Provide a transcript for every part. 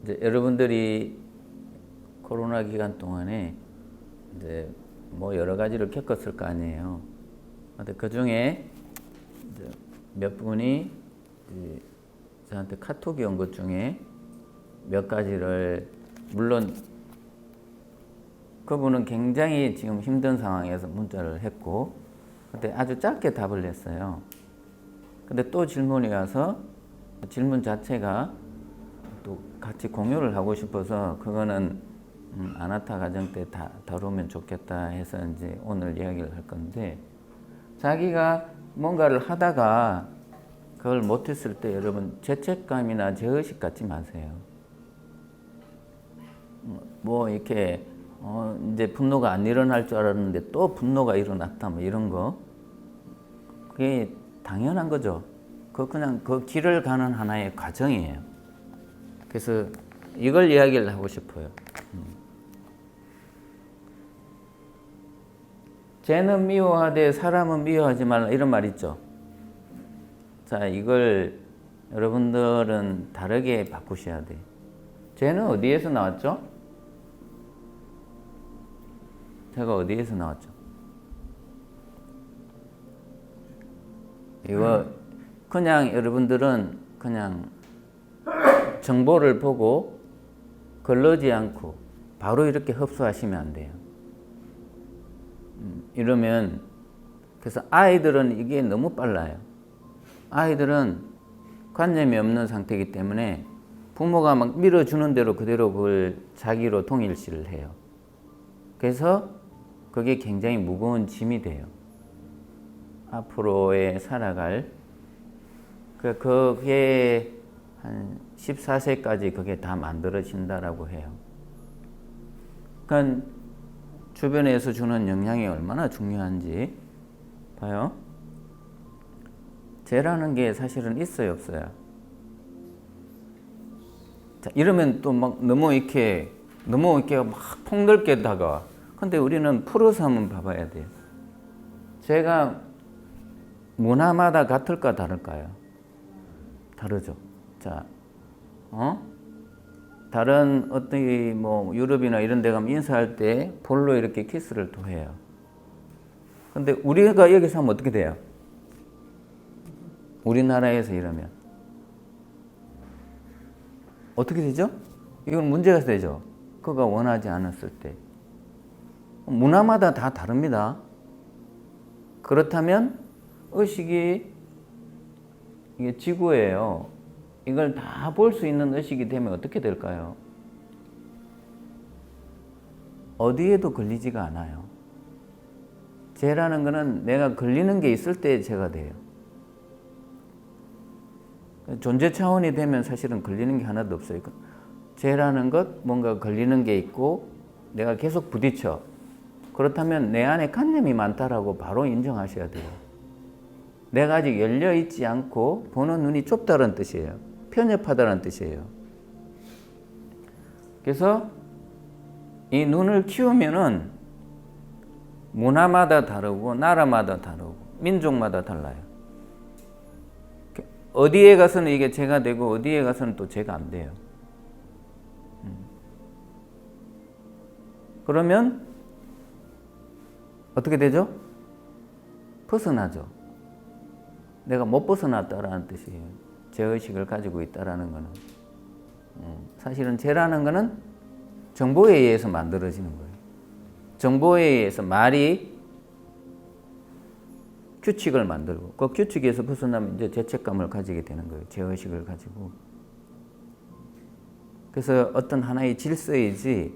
이제 여러분들이 코로나 기간 동안에 이제 뭐 여러 가지를 겪었을 거 아니에요. 근데 그 중에 몇 분이 저한테 카톡이 온 것 중에 몇 가지를, 물론 그분은 굉장히 지금 힘든 상황에서 문자를 했고, 근데 아주 짧게 답을 했어요. 근데 또 질문이 와서 질문 자체가 또 같이 공유를 하고 싶어서 그거는 아나타 가정 때 다루면 좋겠다 해서 이제 오늘 이야기를 할 건데, 자기가 뭔가를 하다가 그걸 못했을 때 여러분 죄책감이나 죄의식 갖지 마세요. 뭐 이렇게 이제 분노가 안 일어날 줄 알았는데 또 분노가 일어났다 뭐 이런 거, 그게 당연한 거죠. 그냥 그 길을 가는 하나의 과정이에요. 그래서 이걸 이야기를 하고 싶어요. 죄는 미워하되 사람은 미워하지 말라, 이런 말 있죠. 자, 이걸 여러분들은 다르게 바꾸셔야 돼요. 죄는 어디에서 나왔죠? 죄가 어디에서 나왔죠? 이거 그냥 여러분들은 그냥 정보를 보고 걸러지 않고 바로 이렇게 흡수하시면 안 돼요. 이러면, 그래서 아이들은 이게 너무 빨라요. 아이들은 관념이 없는 상태이기 때문에 부모가 막 밀어주는 대로 그대로 그걸 자기로 통일시를 해요. 그래서 그게 굉장히 무거운 짐이 돼요. 앞으로의 살아갈, 그게 한 14세까지 그게 다 만들어진다라고 해요. 그러니까 주변에서 주는 영향이 얼마나 중요한지 봐요. 죄라는 게 사실은 있어요, 없어요? 자, 이러면 또 막 너무 이렇게 막 폭넓게 다가와. 근데 우리는 풀어서 한번 봐봐야 돼요. 죄가 문화마다 같을까 다를까요? 다르죠. 자, 다른 어떤 뭐 유럽이나 이런 데 가면 인사할 때 볼로 이렇게 키스를 또 해요. 근데 우리가 여기서 하면 어떻게 돼요? 우리나라에서 이러면 어떻게 되죠? 이건 문제가 되죠. 그가 원하지 않았을 때. 문화마다 다 다릅니다. 그렇다면 의식이, 이게 지구예요. 이걸 다 볼 수 있는 의식이 되면 어떻게 될까요? 어디에도 걸리지가 않아요. 죄라는 거는 내가 걸리는 게 있을 때 죄가 돼요. 존재 차원이 되면 사실은 걸리는 게 하나도 없어요. 죄라는 것, 뭔가 걸리는 게 있고 내가 계속 부딪혀. 그렇다면 내 안에 관념이 많다라고 바로 인정하셔야 돼요. 내가 아직 열려있지 않고 보는 눈이 좁다는 뜻이에요. 편협하다는 뜻이에요. 그래서 이 눈을 키우면은 문화마다 다르고 나라마다 다르고 민족마다 달라요. 어디에 가서는 이게 죄가 되고 어디에 가서는 또 죄가 안 돼요. 그러면 어떻게 되죠? 벗어나죠. 내가 못 벗어났다라는 뜻이에요. 죄의식을 가지고 있다라는 거는. 사실은 죄라는 거는 정보에 의해서 만들어지는 거예요. 정보에 의해서 말이 규칙을 만들고 그 규칙에서 벗어나면 이제 죄책감을 가지게 되는 거예요. 죄의식을 가지고. 그래서 어떤 하나의 질서이지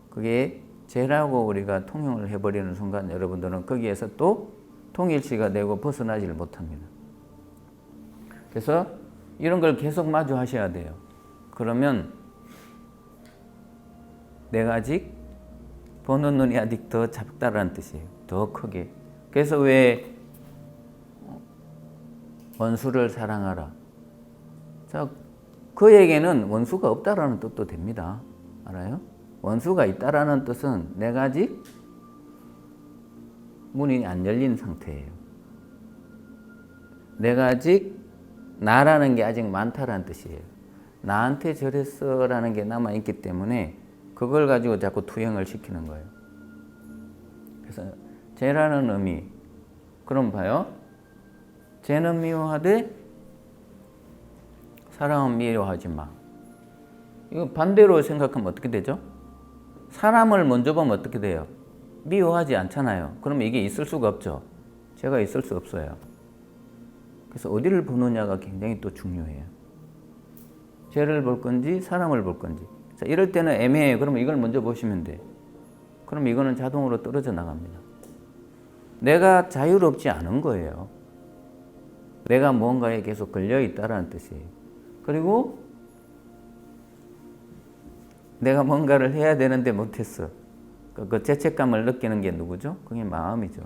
그게 죄라고 우리가 통용을 해버리는 순간 여러분들은 거기에서 또 통일시가 되고 벗어나지를 못합니다. 그래서 이런 걸 계속 마주하셔야 돼요. 그러면 내가 아직 보는 눈이 아직 더 작다라는 뜻이에요. 더 크게. 그래서 왜 원수를 사랑하라. 자, 그에게는 원수가 없다라는 뜻도 됩니다. 알아요? 원수가 있다라는 뜻은 내가 아직 문이 안 열린 상태예요. 내가 아직 나라는 게 아직 많다라는 뜻이에요. 나한테 저랬어라는 게 남아있기 때문에 그걸 가지고 자꾸 투영을 시키는 거예요. 그래서 죄라는 의미, 그럼 봐요. 죄는 미워하되 사랑은 미워하지 마. 이거 반대로 생각하면 어떻게 되죠? 사람을 먼저 보면 어떻게 돼요? 미워하지 않잖아요. 그러면 이게 있을 수가 없죠. 죄가 있을 수 없어요. 그래서 어디를 보느냐가 굉장히 또 중요해요. 죄를 볼 건지 사람을 볼 건지. 자, 이럴 때는 애매해요. 그러면 이걸 먼저 보시면 돼. 그럼 이거는 자동으로 떨어져 나갑니다. 내가 자유롭지 않은 거예요. 내가 뭔가에 계속 걸려있다라는 뜻이에요. 그리고 내가 뭔가를 해야 되는데 못했어. 그 죄책감을 느끼는 게 누구죠? 그게 마음이죠.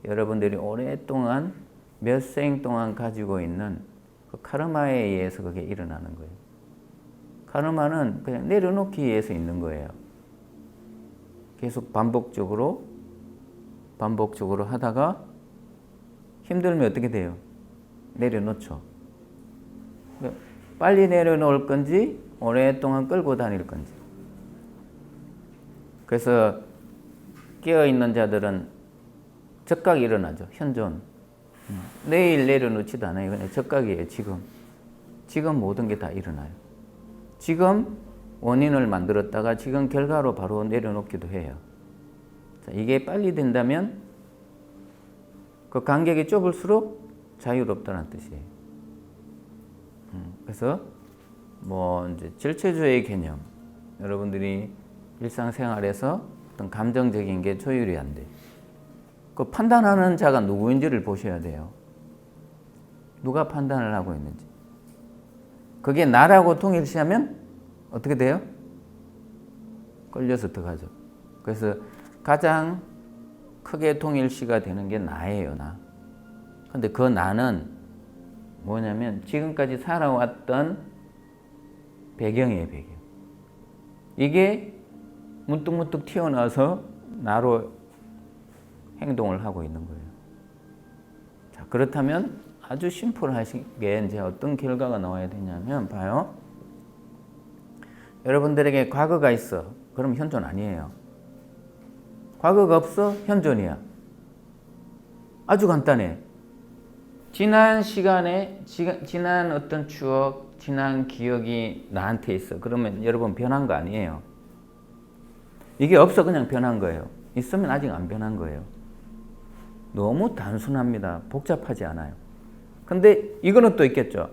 여러분들이 오랫동안 몇 생 동안 가지고 있는 그 카르마에 의해서 그게 일어나는 거예요. 카르마는 그냥 내려놓기 위해서 있는 거예요. 계속 반복적으로 하다가 힘들면 어떻게 돼요? 내려놓죠. 빨리 내려놓을 건지 오랫동안 끌고 다닐 건지. 그래서 깨어있는 자들은 적각이 일어나죠. 현존. 내일 내려놓지도 않아요. 그냥 적각이에요. 지금 모든 게 다 일어나요. 지금 원인을 만들었다가 지금 결과로 바로 내려놓기도 해요. 자, 이게 빨리 된다면 그 간격이 좁을수록 자유롭다는 뜻이에요. 그래서 뭐 이제 질체주의 개념, 여러분들이 일상생활에서 어떤 감정적인 게 조율이 안 돼. 그 판단하는 자가 누구인지를 보셔야 돼요. 누가 판단을 하고 있는지. 그게 나라고 통일시하면 어떻게 돼요? 걸려서 들어가죠. 그래서 가장 크게 통일시가 되는 게 나예요, 나. 근데 그 나는 뭐냐면 지금까지 살아왔던 배경이에요, 배경. 이게 문득문득 튀어나와서 나로 행동을 하고 있는 거예요. 자, 그렇다면 아주 심플하시게 이제 어떤 결과가 나와야 되냐면 봐요. 여러분들에게 과거가 있어. 그럼 현존 아니에요. 과거가 없어? 현존이야. 아주 간단해. 지난 시간에 지난 어떤 추억, 지난 기억이 나한테 있어. 그러면 여러분 변한 거 아니에요. 이게 없어 그냥 변한 거예요. 있으면 아직 안 변한 거예요. 너무 단순합니다. 복잡하지 않아요. 근데 이거는 또 있겠죠.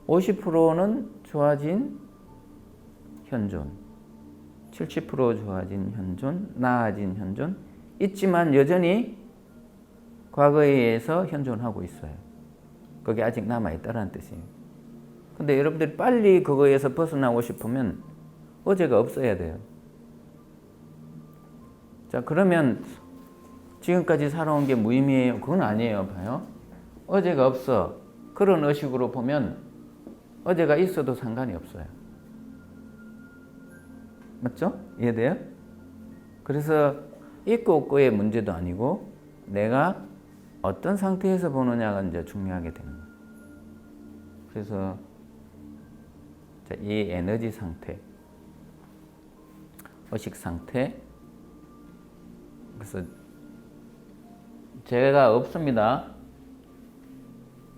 50%는 좋아진 현존, 70% 좋아진 현존, 나아진 현존 있지만 여전히 과거에 의해서 현존하고 있어요. 그게 아직 남아있다는 뜻이에요. 근데 여러분들이 빨리 그거에서 벗어나고 싶으면 어제가 없어야 돼요. 자, 그러면 지금까지 살아온 게 무의미해요? 그건 아니에요. 봐요. 어제가 없어. 그런 의식으로 보면 어제가 있어도 상관이 없어요. 맞죠? 이해돼요? 그래서 있고 없고의 문제도 아니고 내가 어떤 상태에서 보느냐가 이제 중요하게 되는 거예요. 그래서 이 에너지 상태, 의식 상태, 그래서 죄가 없습니다.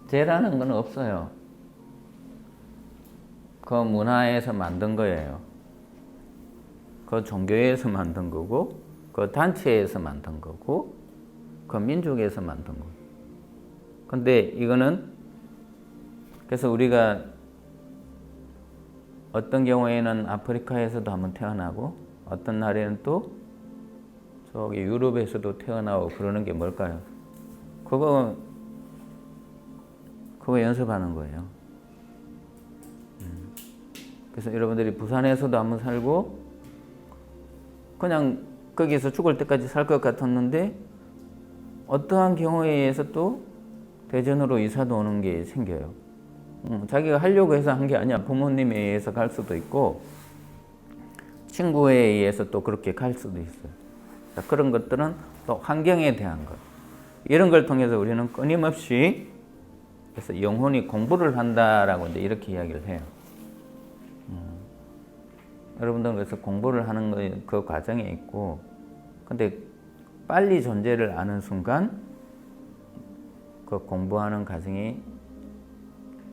죄라는 건 없어요. 그 문화에서 만든 거예요. 그 종교에서 만든 거고, 그 단체에서 만든 거고, 그 민족에서 만든 거고. 근데 이거는 그래서 우리가 어떤 경우에는 아프리카에서도 한번 태어나고 어떤 날에는 또 저기 유럽에서도 태어나고 그러는 게 뭘까요? 그거 연습하는 거예요. 그래서 여러분들이 부산에서도 한번 살고 그냥 거기서 죽을 때까지 살 것 같았는데 어떠한 경우에 의해서 또 대전으로 이사도 오는 게 생겨요. 자기가 하려고 해서 한 게 아니야. 부모님에 의해서 갈 수도 있고 친구에 의해서 또 그렇게 갈 수도 있어요. 자, 그런 것들은 또 환경에 대한 것. 이런 걸 통해서 우리는 끊임없이 그래서 영혼이 공부를 한다라고 이제 이렇게 이야기를 해요. 여러분들은 그래서 공부를 하는 그 과정에 있고, 근데 빨리 존재를 아는 순간 그 공부하는 과정이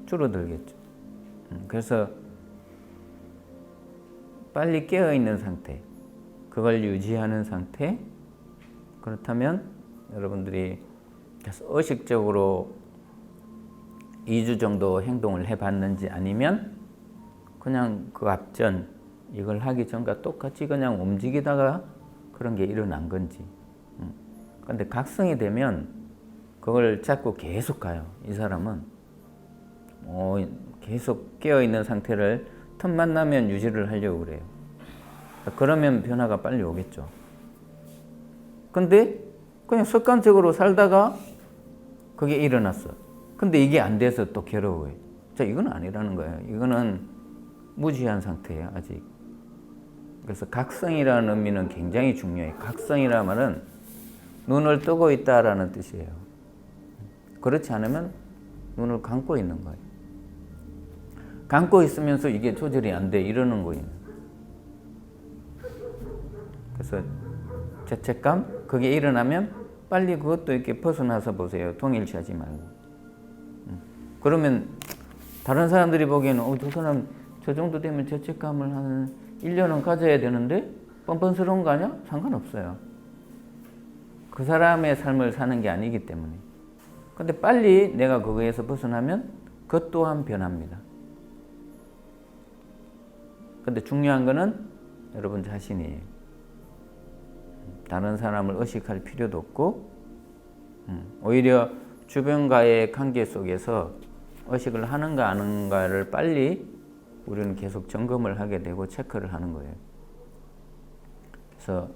줄어들겠죠. 그래서 빨리 깨어있는 상태, 그걸 유지하는 상태, 그렇다면 여러분들이 의식적으로 2주 정도 행동을 해봤는지, 아니면 그냥 그 앞전 이걸 하기 전과 똑같이 그냥 움직이다가 그런 게 일어난 건지. 근데 각성이 되면 그걸 자꾸 계속 가요. 이 사람은 계속 깨어있는 상태를 틈만 나면 유지를 하려고 그래요. 그러면 변화가 빨리 오겠죠. 근데 그냥 습관적으로 살다가 그게 일어났어. 근데 이게 안 돼서 또 괴로워요. 자, 이건 아니라는 거예요. 이거는 무지한 상태예요, 아직. 그래서 각성이라는 의미는 굉장히 중요해요. 각성이라는 말은 눈을 뜨고 있다라는 뜻이에요. 그렇지 않으면 눈을 감고 있는 거예요. 감고 있으면서 이게 조절이 안 돼, 이러는 거예요. 그래서 죄책감, 그게 일어나면 빨리 그것도 이렇게 벗어나서 보세요. 동일시하지 말고. 그러면 다른 사람들이 보기에는 저 사람 저 정도 되면 죄책감을 한 1년은 가져야 되는데 뻔뻔스러운 거 아니야? 상관없어요. 그 사람의 삶을 사는 게 아니기 때문에. 근데 빨리 내가 그거에서 벗어나면 그것 또한 변합니다. 근데 중요한 거는 여러분 자신이에요. 다른 사람을 의식할 필요도 없고, 오히려 주변과의 관계 속에서 의식을 하는가 안 하는가를 빨리 우리는 계속 점검을 하게 되고 체크를 하는 거예요. 그래서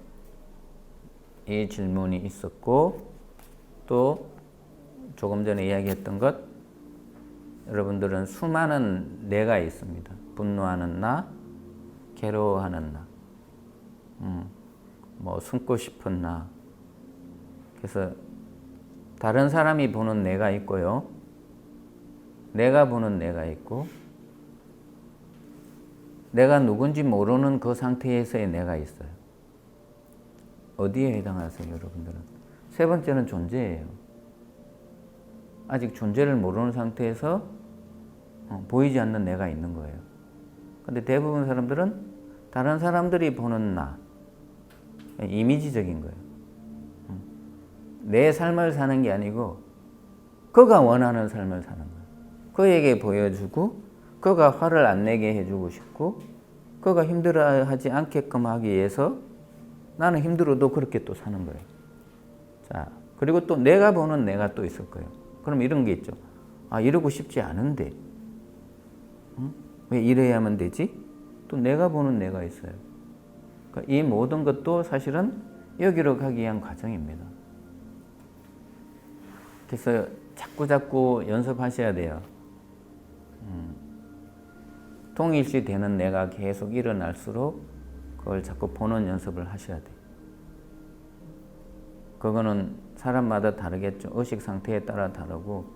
이 질문이 있었고, 또 조금 전에 이야기했던 것, 여러분들은 수많은 내가 있습니다. 분노하는 나, 괴로워하는 나, 숨고 싶은 나. 그래서 다른 사람이 보는 내가 있고요, 내가 보는 내가 있고, 내가 누군지 모르는 그 상태에서의 내가 있어요. 어디에 해당하세요, 여러분들은? 세 번째는 존재예요. 아직 존재를 모르는 상태에서 보이지 않는 내가 있는 거예요. 근데 대부분 사람들은 다른 사람들이 보는 나, 이미지적인 거예요. 내 삶을 사는 게 아니고 그가 원하는 삶을 사는 거예요. 그에게 보여주고, 그가 화를 안 내게 해주고 싶고, 그가 힘들어하지 않게끔 하기 위해서 나는 힘들어도 그렇게 또 사는 거예요. 자, 그리고 또 내가 보는 내가 또 있을 거예요. 그럼 이런 게 있죠. 이러고 싶지 않은데 왜 이래야만 되지? 또 내가 보는 내가 있어요. 그러니까 이 모든 것도 사실은 여기로 가기 위한 과정입니다. 그래서 자꾸 연습하셔야 돼요. 통일시 되는 내가 계속 일어날수록 그걸 자꾸 보는 연습을 하셔야 돼요. 그거는 사람마다 다르겠죠. 의식 상태에 따라 다르고,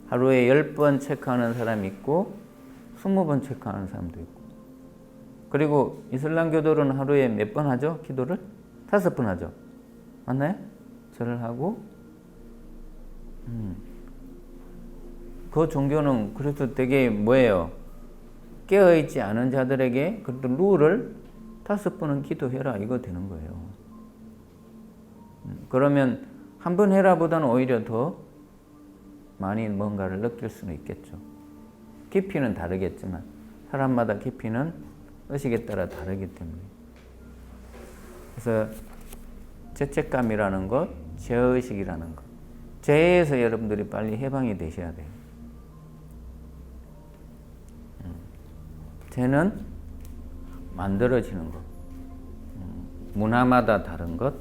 하루에 10번 체크하는 사람이 있고 20번 체크하는 사람도 있고, 그리고 이슬람교도는 하루에 몇 번 하죠? 기도를? 5번 하죠. 맞나요? 절을 하고, 그 종교는 그래서 되게 뭐예요? 깨어있지 않은 자들에게 그래도 룰을 5번은 기도해라, 이거 되는 거예요. 그러면 한 번 해라 보다는 오히려 더 많이 뭔가를 느낄 수는 있겠죠. 깊이는 다르겠지만 사람마다 깊이는 의식에 따라 다르기 때문에. 그래서 죄책감이라는 것, 죄의식이라는 것, 죄에서 여러분들이 빨리 해방이 되셔야 돼요. 죄는 만들어지는 것, 문화마다 다른 것,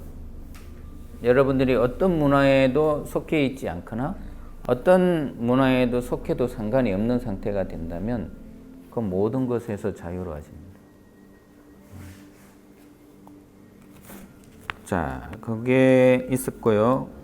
여러분들이 어떤 문화에도 속해 있지 않거나 어떤 문화에도 속해도 상관이 없는 상태가 된다면 그 모든 것에서 자유로워집니다. 자, 그게 있었고요.